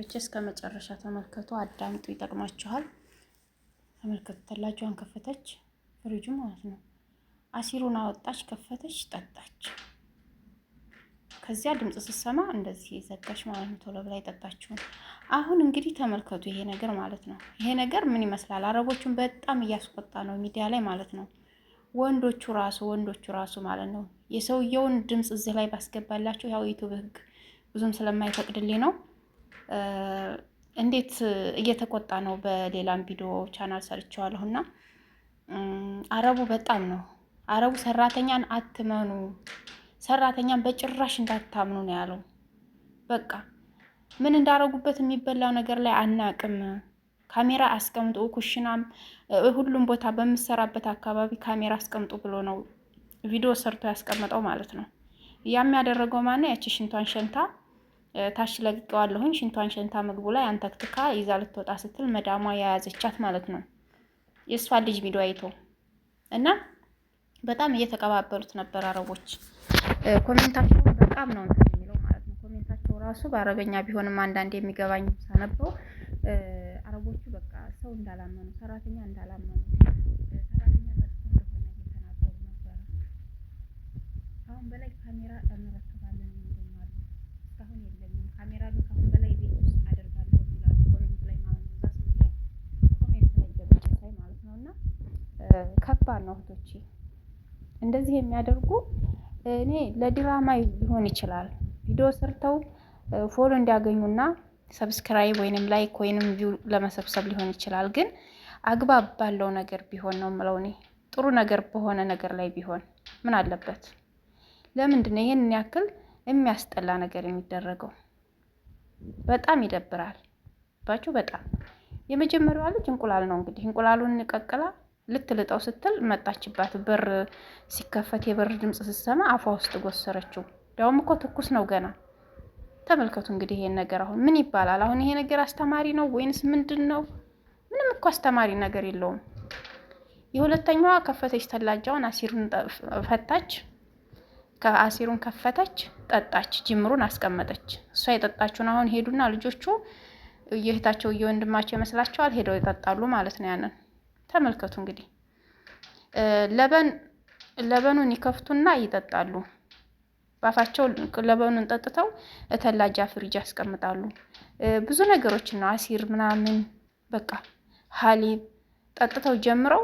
ቤተሰቦቼ እስከመጨረሻ ተመልከቱ፣ አዳምጡ፣ ይጠቅማችኋል። ተመልከቱ። ተላጇን ከፈተች፣ ፍሪጁ ማለት ነው። አሲሩን አወጣች፣ ከፈተች፣ ጠጣች። ከዚያ ድምጽ ስትሰማ እንደዚህ ዘጋች ማለት ነው። ቶሎ ብላ የጠጣችውን። አሁን እንግዲህ ተመልከቱ፣ ይሄ ነገር ማለት ነው። ይሄ ነገር ምን ይመስላል? አረቦቹን በጣም እያስቆጣ ነው ሚዲያ ላይ ማለት ነው። ወንዶቹ ራሱ ማለት ነው። የሰውየውን ድምጽ እዚህ ላይ ባስገባላችሁ ያው ዩቲዩብ ህግ ብዙም ስለማይፈቅድልኝ ነው። እንዴት እየተቆጣ ነው። በሌላም ቪዲዮ ቻናል ሰርቼዋለሁና አረቡ በጣም ነው። አረቡ ሰራተኛን አትመኑ፣ ሰራተኛን በጭራሽ እንዳታምኑ ነው ያለው። በቃ ምን እንዳረጉበት የሚበላው ነገር ላይ አናቅም። ካሜራ አስቀምጡ፣ ኩሽናም ሁሉም ቦታ በምሰራበት አካባቢ ካሜራ አስቀምጡ ብሎ ነው ቪዲዮ ሰርቶ ያስቀመጠው ማለት ነው። ያም ያደረገው ማነው? ያቺ ሽንቷን ሸንታ ታች ለቅቄዋለሁኝ። ሽንቷን ሸንታ ምግቡ ላይ አንተክትካ ይዛ ልትወጣ ስትል መዳሟ የያዘቻት ማለት ነው። የእሷን ልጅ ቪዲዮ አይቶ እና በጣም እየተቀባበሉት ነበር አረቦች። ኮሜንታቸው በጣም ነው እንትን የሚለው ማለት ነው። ኮሜንታቸው ራሱ በአረበኛ ቢሆንም አንዳንድ የሚገባኝ ሳነበው አረቦቹ በቃ ሰው እንዳላመኑ፣ ሰራተኛ እንዳላመኑ፣ ሰራተኛ መጥፎ እንደሆነ እየተናገሩ ነበረ። አሁን በላይ ካሜራ እንረከባለን የሚሉም አሉ። እስካሁን የለኝም ካሜራ ግን ካሁን በላይ ቤት ውስጥ አደርጋለሁ ይላሉ ኮሜንት ላይ ማለት ነው። እዛ ሰውዬ ኮሜንት ላይ ገብቼ ሳይ ማለት ነው። እና ከባድ ነው እህቶቼ እንደዚህ የሚያደርጉ። እኔ ለድራማ ሊሆን ይችላል ቪዲዮ ሰርተው ፎሎ እንዲያገኙና ሰብስክራይብ ወይንም ላይክ ወይንም ቪው ለመሰብሰብ ሊሆን ይችላል። ግን አግባብ ባለው ነገር ቢሆን ነው የምለው እኔ። ጥሩ ነገር በሆነ ነገር ላይ ቢሆን ምን አለበት? ለምንድን ነው ይሄን ያክል የሚያስጠላ ነገር የሚደረገው? በጣም ይደብራል ባችሁ። በጣም የመጀመሪያዋ ልጅ እንቁላል ነው እንግዲህ እንቁላሉን ቀቅላ ልትልጠው ስትል መጣችባት። በር ሲከፈት የበር ድምጽ ስትሰማ አፏ ውስጥ ጎሰረችው። ያውም እኮ ትኩስ ነው ገና። ተመልከቱ እንግዲህ ይሄን ነገር አሁን ምን ይባላል? አሁን ይሄ ነገር አስተማሪ ነው ወይንስ ምንድን ነው? ምንም እኮ አስተማሪ ነገር የለውም። የሁለተኛዋ ከፈተች ተላጃውን፣ አሲሩን ፈታች፣ ከአሲሩን ከፈተች፣ ጠጣች፣ ጅምሩን አስቀመጠች። እሷ የጠጣችውን አሁን ሄዱና ልጆቹ እየህታቸው እየወንድማቸው ይመስላቸዋል ሄደው ይጠጣሉ ማለት ነው። ያንን ተመልከቱ እንግዲህ ለበኑን ይከፍቱና ይጠጣሉ። ባፋቸው ለበኑን ጠጥተው እተላጃ ፍሪጅ ያስቀምጣሉ። ብዙ ነገሮች ነው አሲር ምናምን በቃ ሀሊብ ጠጥተው ጀምረው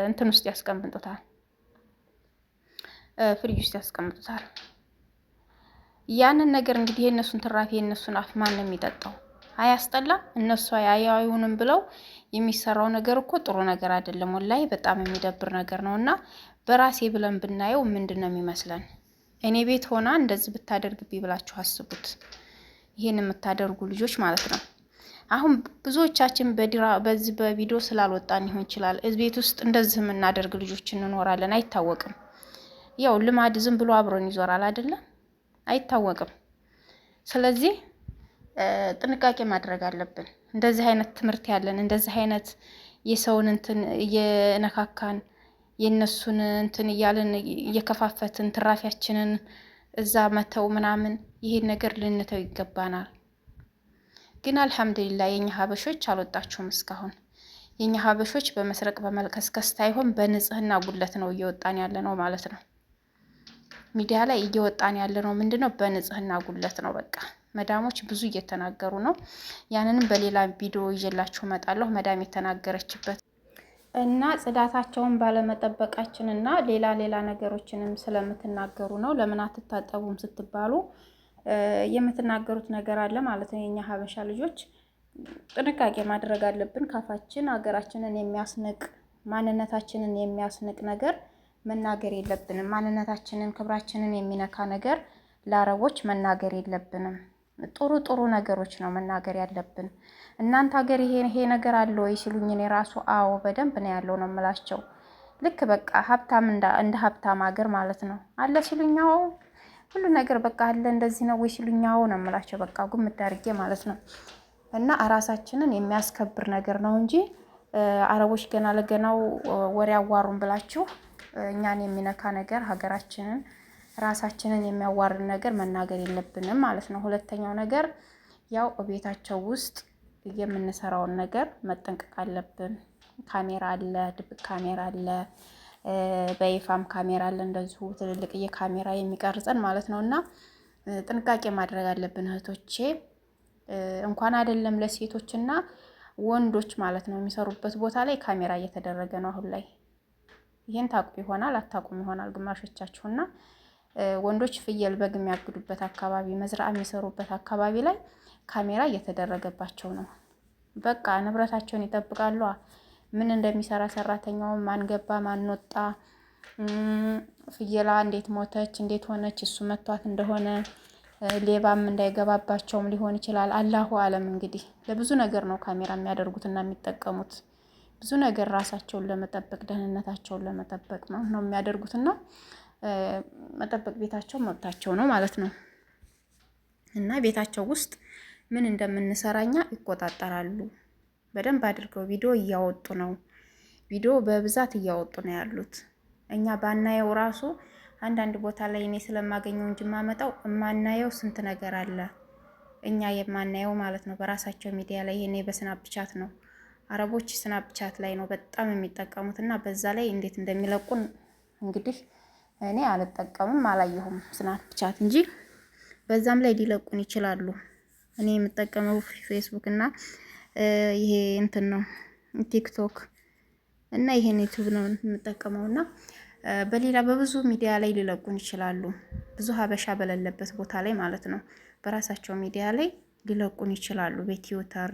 እንትን ውስጥ ያስቀምጡታል፣ ፍሪጅ ውስጥ ያስቀምጡታል። ያንን ነገር እንግዲህ የእነሱን ትራፊ የእነሱን አፍ ማን ነው የሚጠጣው? አያስጠላ? እነሱ አያዩንም ብለው የሚሰራው ነገር እኮ ጥሩ ነገር አይደለም። ወላሂ በጣም የሚደብር ነገር ነውና በራሴ ብለን ብናየው ምንድነው የሚመስለን? እኔ ቤት ሆና እንደዚህ ብታደርግብኝ ብላችሁ አስቡት። ይሄን የምታደርጉ ልጆች ማለት ነው። አሁን ብዙዎቻችን በዚህ በቪዲዮ ስላልወጣን ይሆን ይችላል እዚህ ቤት ውስጥ እንደዚህ የምናደርግ ልጆች እንኖራለን። አይታወቅም። ያው ልማድ ዝም ብሎ አብሮን ይዞራል አይደለ? አይታወቅም። ስለዚህ ጥንቃቄ ማድረግ አለብን። እንደዚህ አይነት ትምህርት ያለን እንደዚህ አይነት የሰውን እንትን እየነካካን የነሱን እንትን እያልን እየከፋፈትን ትራፊያችንን እዛ መተው ምናምን ይሄን ነገር ልንተው ይገባናል። ግን አልሐምዱሊላህ የኛ ሀበሾች አልወጣችሁም እስካሁን። የኛ ሀበሾች በመስረቅ በመልከስከስ ሳይሆን በንጽህና ጉድለት ነው እየወጣን ያለ ነው ማለት ነው። ሚዲያ ላይ እየወጣን ያለ ነው ምንድነው? በንጽህና ጉድለት ነው። በቃ መዳሞች ብዙ እየተናገሩ ነው። ያንንም በሌላ ቪዲዮ ይዤላችሁ እመጣለሁ። መዳም የተናገረችበት እና ጽዳታቸውን ባለመጠበቃችን እና ሌላ ነገሮችንም ስለምትናገሩ ነው። ለምን አትታጠቡም ስትባሉ የምትናገሩት ነገር አለ ማለት ነው። የኛ ሀበሻ ልጆች ጥንቃቄ ማድረግ አለብን። ካፋችን ሀገራችንን የሚያስንቅ ማንነታችንን የሚያስንቅ ነገር መናገር የለብንም። ማንነታችንን ክብራችንን የሚነካ ነገር ለአረቦች መናገር የለብንም። ጥሩ ነገሮች ነው መናገር ያለብን። እናንተ ሀገር ይሄ ነገር አለ ወይ ሲሉኝ እኔ ራሱ አዎ በደንብ ነው ያለው ነው የምላቸው። ልክ በቃ ሀብታም እንደ ሀብታም ሀገር ማለት ነው አለ ሲሉኝ አዎ ሁሉ ነገር በቃ አለ እንደዚህ ነው ወይ ሲሉኝ አዎ ነው የምላቸው። በቃ ጉምት አድርጌ ማለት ነው። እና ራሳችንን የሚያስከብር ነገር ነው እንጂ አረቦች ገና ለገናው ወሬ አዋሩን ብላችሁ እኛን የሚነካ ነገር ሀገራችንን ራሳችንን የሚያዋርድ ነገር መናገር የለብንም ማለት ነው። ሁለተኛው ነገር ያው ቤታቸው ውስጥ የምንሰራውን ነገር መጠንቀቅ አለብን። ካሜራ አለ፣ ድብቅ ካሜራ አለ፣ በይፋም ካሜራ አለ፣ እንደዚሁ ትልልቅዬ ካሜራ የሚቀርጸን ማለት ነው። እና ጥንቃቄ ማድረግ አለብን እህቶቼ። እንኳን አይደለም ለሴቶችና ወንዶች ማለት ነው የሚሰሩበት ቦታ ላይ ካሜራ እየተደረገ ነው አሁን ላይ። ይሄን ታውቁ ይሆናል አታውቁም ይሆናል ግማሾቻችሁና ወንዶች ፍየል በግ የሚያግዱበት አካባቢ መዝራዕ የሚሰሩበት አካባቢ ላይ ካሜራ እየተደረገባቸው ነው። በቃ ንብረታቸውን ይጠብቃሉ። ምን እንደሚሰራ ሰራተኛው ማን ገባ ማን ወጣ፣ ፍየላ እንዴት ሞተች እንዴት ሆነች፣ እሱ መቷት እንደሆነ ሌባም እንዳይገባባቸውም ሊሆን ይችላል። አላሁ አለም። እንግዲህ ለብዙ ነገር ነው ካሜራ የሚያደርጉትና የሚጠቀሙት። ብዙ ነገር ራሳቸውን ለመጠበቅ ደህንነታቸውን ለመጠበቅ ነው የሚያደርጉትና መጠበቅ ቤታቸው መብታቸው ነው ማለት ነው። እና ቤታቸው ውስጥ ምን እንደምንሰራኛ ይቆጣጠራሉ። በደንብ አድርገው ቪዲዮ እያወጡ ነው። ቪዲዮ በብዛት እያወጡ ነው ያሉት። እኛ ባናየው ራሱ አንዳንድ ቦታ ላይ እኔ ስለማገኘው እንጂ የማመጣው የማናየው ስንት ነገር አለ። እኛ የማናየው ማለት ነው በራሳቸው ሚዲያ ላይ። ይሄኔ በስናፕቻት ነው። አረቦች ስናፕቻት ላይ ነው በጣም የሚጠቀሙት እና በዛ ላይ እንዴት እንደሚለቁን እንግዲህ እኔ አልጠቀምም አላየሁም ስናፕቻት እንጂ በዛም ላይ ሊለቁን ይችላሉ። እኔ የምጠቀመው ፌስቡክ እና ይሄ እንትን ነው ቲክቶክ እና ይሄን ዩቲዩብ ነው የምጠቀመው እና በሌላ በብዙ ሚዲያ ላይ ሊለቁን ይችላሉ። ብዙ ሀበሻ በሌለበት ቦታ ላይ ማለት ነው። በራሳቸው ሚዲያ ላይ ሊለቁን ይችላሉ። በትዊተር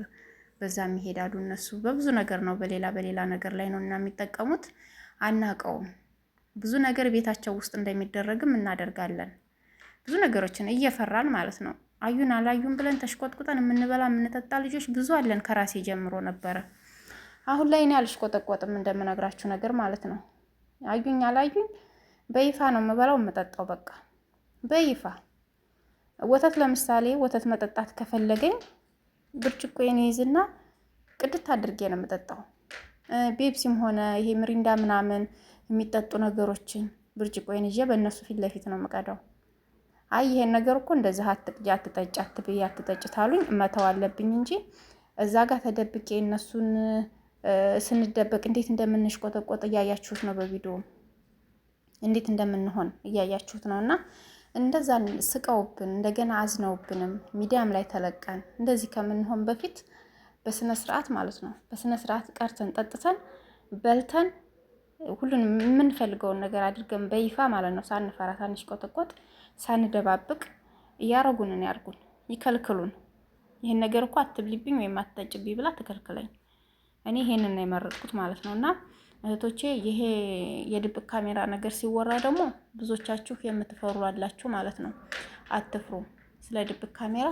በዛም ይሄዳሉ እነሱ በብዙ ነገር ነው በሌላ ነገር ላይ ነው እና የሚጠቀሙት አናቀውም። ብዙ ነገር ቤታቸው ውስጥ እንደሚደረግም እናደርጋለን። ብዙ ነገሮችን እየፈራን ማለት ነው። አዩን አላዩን ብለን ተሽቆጥቁጠን የምንበላ የምንጠጣ ልጆች ብዙ አለን። ከራሴ ጀምሮ ነበረ። አሁን ላይ እኔ አልሽቆጠቆጥም እንደምነግራችሁ ነገር ማለት ነው። አዩኝ አላዩኝ በይፋ ነው የምበላው የምጠጣው። በቃ በይፋ ወተት ለምሳሌ ወተት መጠጣት ከፈለገኝ ብርጭቆዬን ይይዝና ቅድት አድርጌ ነው የምጠጣው። ቤፕሲም ሆነ ይሄ ምሪንዳ ምናምን የሚጠጡ ነገሮችን ብርጭቆዬን ይዤ በእነሱ ፊት ለፊት ነው የምቀዳው። አይ ይሄን ነገር እኮ እንደዚህ አትቅጂ፣ አትጠጪ፣ አትብይ፣ አትጠጪ ታሉኝ መተው አለብኝ እንጂ እዛ ጋር ተደብቄ እነሱን ስንደበቅ እንዴት እንደምንሽቆጠቆጥ እያያችሁት ነው። በቪዲዮ እንዴት እንደምንሆን እያያችሁት ነው። እና እንደዛ ስቀውብን እንደገና አዝነውብንም ሚዲያም ላይ ተለቀን እንደዚህ ከምንሆን በፊት በስነ ስርዓት ማለት ነው በስነ ስርዓት ቀርተን ጠጥተን በልተን ሁሉንም የምንፈልገውን ነገር አድርገን በይፋ ማለት ነው ሳንፈራ ሳንሽቆጠቆጥ ሳንደባብቅ እያረጉንን ያርጉን ይከልክሉን። ይሄን ነገር እኮ አትብሊብኝ ወይም አትጠጭብኝ ብላ ትከልክለኝ። እኔ ይሄንን ነው የመረጥኩት ማለት ነው። እና እህቶቼ ይሄ የድብቅ ካሜራ ነገር ሲወራ ደግሞ ብዙዎቻችሁ የምትፈሩ አላችሁ ማለት ነው። አትፍሩ። ስለ ድብቅ ካሜራ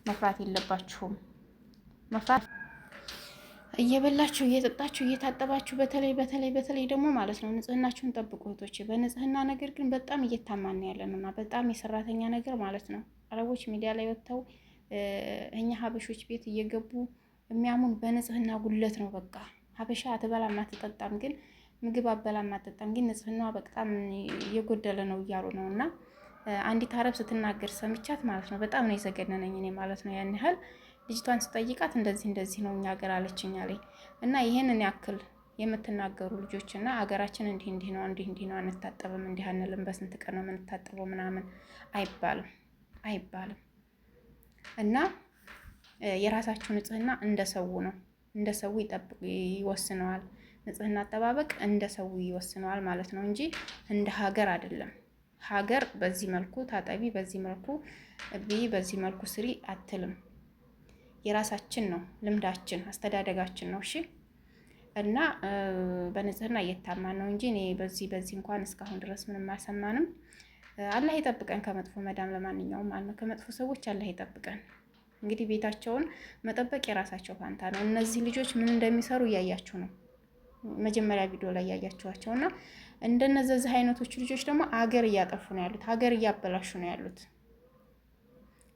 መፍራት የለባችሁም። መፍራት እየበላችሁ እየጠጣችሁ እየታጠባችሁ በተለይ ደግሞ ማለት ነው ንጽህናችሁን ጠብቁ እህቶቼ። በንጽህና ነገር ግን በጣም እየታማን ያለንና በጣም የሰራተኛ ነገር ማለት ነው። አረቦች ሚዲያ ላይ ወጥተው እኛ ሀበሾች ቤት እየገቡ የሚያሙን በንጽህና ጉለት ነው። በቃ ሀበሻ አትበላም አትጠጣም፣ ግን ምግብ አበላም አትጠጣም፣ ግን ንጽህናዋ በጣም እየጎደለ ነው እያሉ ነው። እና አንዲት አረብ ስትናገር ሰምቻት ማለት ነው በጣም ነው የዘገነነኝ እኔ ማለት ነው። ያን ያህል ልጅቷን ስጠይቃት እንደዚህ ነው እኛ ሀገር አለችኝ አለኝ። እና ይሄንን ያክል የምትናገሩ ልጆች እና ሀገራችን እንዲህ ነው አንታጠብም፣ እንዲህ አንልም፣ በስንት ቀን ነው የምንታጠበው ምናምን አይባልም አይባልም። እና የራሳችሁ ንጽህና እንደ ሰው ነው፣ እንደ ሰው ይወስነዋል። ንጽህና አጠባበቅ እንደ ሰው ይወስነዋል ማለት ነው እንጂ እንደ ሀገር አይደለም። ሀገር በዚህ መልኩ ታጠቢ፣ በዚህ መልኩ በዚህ መልኩ ስሪ አትልም። የራሳችን ነው ልምዳችን፣ አስተዳደጋችን ነው። እሺ እና በንጽህና እየታማን ነው እንጂ እኔ በዚህ እንኳን እስካሁን ድረስ ምንም አልሰማንም። አላህ ይጠብቀን ከመጥፎ መዳም። ለማንኛውም ማለት ነው ከመጥፎ ሰዎች አላህ ይጠብቀን። እንግዲህ ቤታቸውን መጠበቅ የራሳቸው ፋንታ ነው። እነዚህ ልጆች ምን እንደሚሰሩ እያያችሁ ነው፣ መጀመሪያ ቪዲዮ ላይ እያያችኋቸው እና እንደነዚህ አይነቶቹ ልጆች ደግሞ ሀገር እያጠፉ ነው ያሉት፣ ሀገር እያበላሹ ነው ያሉት።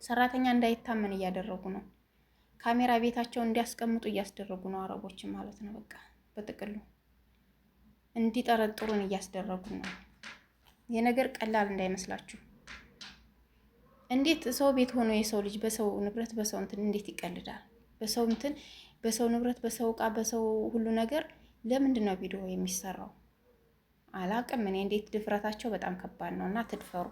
ሰራተኛ እንዳይታመን እያደረጉ ነው። ካሜራ ቤታቸው እንዲያስቀምጡ እያስደረጉ ነው አረቦችን ማለት ነው። በቃ በጥቅሉ እንዲጠረጥሩን እያስደረጉ ነው። የነገር ቀላል እንዳይመስላችሁ። እንዴት ሰው ቤት ሆኖ የሰው ልጅ በሰው ንብረት በሰው እንትን እንዴት ይቀልዳል? በሰው እንትን በሰው ንብረት በሰው እቃ በሰው ሁሉ ነገር ለምንድን ነው ቪዲዮ የሚሰራው? አላቅም እኔ እንዴት ድፍረታቸው በጣም ከባድ ነው እና ትድፈሩ።